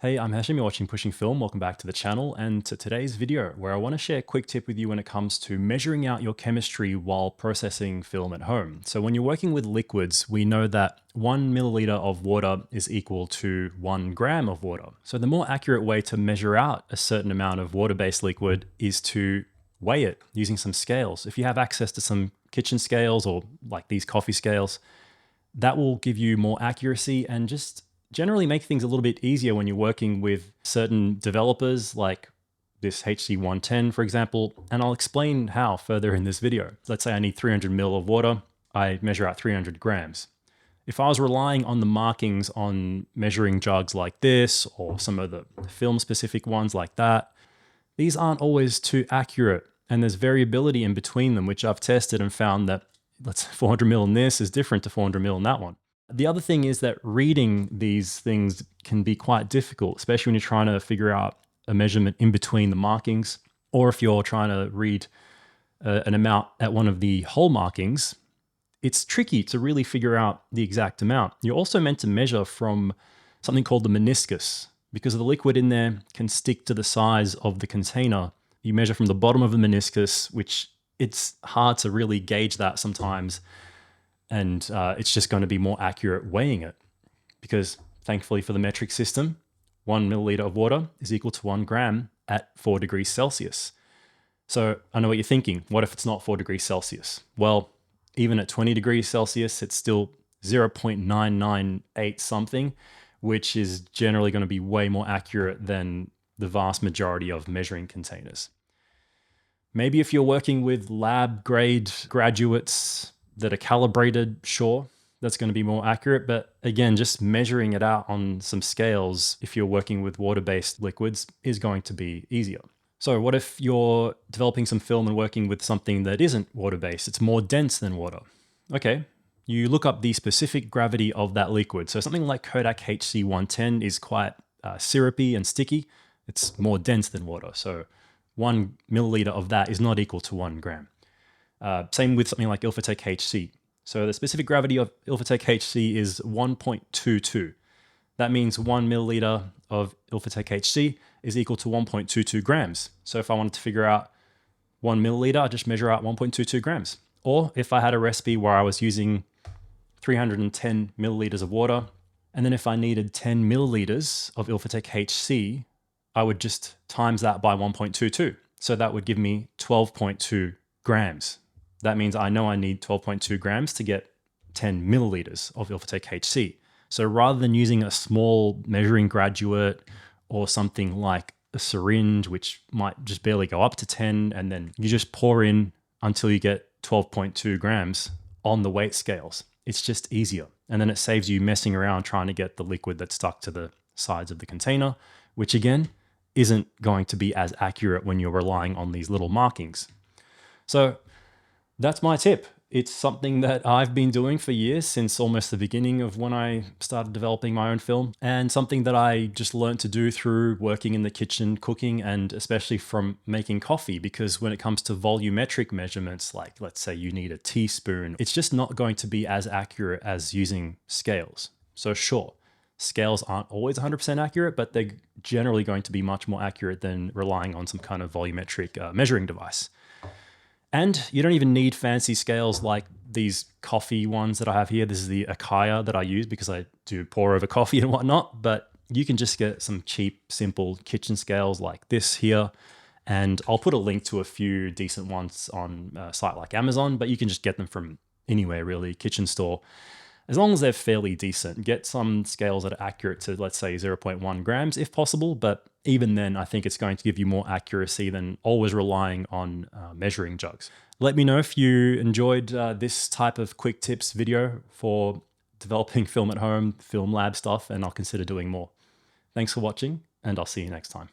Hey, I'm Hashim, you're watching Pushing Film. Welcome back to the channel and to today's video where I want to share a quick tip with you when it comes to measuring out your chemistry while processing film at home. So when you're working with liquids, we know that 1 milliliter of water is equal to 1 gram of water. So the more accurate way to measure out a certain amount of water-based liquid is to weigh it using some scales. If you have access to some kitchen scales or like these coffee scales, that will give you more accuracy and just generally make things a little bit easier when you're working with certain developers like this HC110, for example, and I'll explain how further in this video. Let's say I need 300 ml of water. I measure out 300 grams. If I was relying on the markings on measuring jugs like this or some of the film-specific ones like that, these aren't always too accurate, and there's variability in between them, which I've tested and found that 400 ml in this is different to 400 ml in that one. The other thing is that reading these things can be quite difficult, especially when you're trying to figure out a measurement in between the markings, or if you're trying to read an amount at one of the hole markings. It's tricky to really figure out the exact amount. You're also meant to measure from something called the meniscus, because the liquid in there can stick to the size of the container. You measure from the bottom of the meniscus, which it's hard to really gauge that sometimes. And it's just going to be more accurate weighing it, because thankfully for the metric system, 1 milliliter of water is equal to 1 gram at 4 degrees Celsius. So I know what you're thinking. What if it's not 4 degrees Celsius? Well, even at 20 degrees Celsius, it's still 0.998 something, which is generally going to be way more accurate than the vast majority of measuring containers. Maybe if you're working with lab grade graduates that are calibrated, sure, that's going to be more accurate. But again, just measuring it out on some scales, if you're working with water-based liquids, is going to be easier. So what if you're developing some film and working with something that isn't water-based? It's more dense than water. Okay, you look up the specific gravity of that liquid. So something like Kodak HC110 is quite syrupy and sticky. It's more dense than water. So 1 milliliter of that is not equal to 1 gram. Same with something like Ilfotec HC. So the specific gravity of Ilfotec HC is 1.22. That means 1 milliliter of Ilfotec HC is equal to 1.22 grams. So if I wanted to figure out 1 milliliter, I just measure out 1.22 grams. Or if I had a recipe where I was using 310 milliliters of water, and then if I needed 10 milliliters of Ilfotec HC, I would just times that by 1.22. So that would give me 12.2 grams. That means I know I need 12.2 grams to get 10 milliliters of Ilfotec HC. So rather than using a small measuring graduate or something like a syringe, which might just barely go up to 10, and then you just pour in until you get 12.2 grams on the weight scales, it's just easier. And then it saves you messing around trying to get the liquid that's stuck to the sides of the container, which again, isn't going to be as accurate when you're relying on these little markings. So that's my tip. It's something that I've been doing for years, since almost the beginning of when I started developing my own film, and something that I just learned to do through working in the kitchen, cooking, and especially from making coffee. Because when it comes to volumetric measurements, like let's say you need a teaspoon, it's just not going to be as accurate as using scales. So sure, scales aren't always 100% accurate, but they're generally going to be much more accurate than relying on some kind of volumetric measuring device. And you don't even need fancy scales like these coffee ones that I have here. This is the Akaya that I use because I do pour over coffee and whatnot, but you can just get some cheap, simple kitchen scales like this here. And I'll put a link to a few decent ones on a site like Amazon, but you can just get them from anywhere really, kitchen store. As long as they're fairly decent, get some scales that are accurate to, let's say, 0.1 grams if possible. But even then, I think it's going to give you more accuracy than always relying on measuring jugs. Let me know if you enjoyed this type of quick tips video for developing film at home, film lab stuff, and I'll consider doing more. Thanks for watching, and I'll see you next time.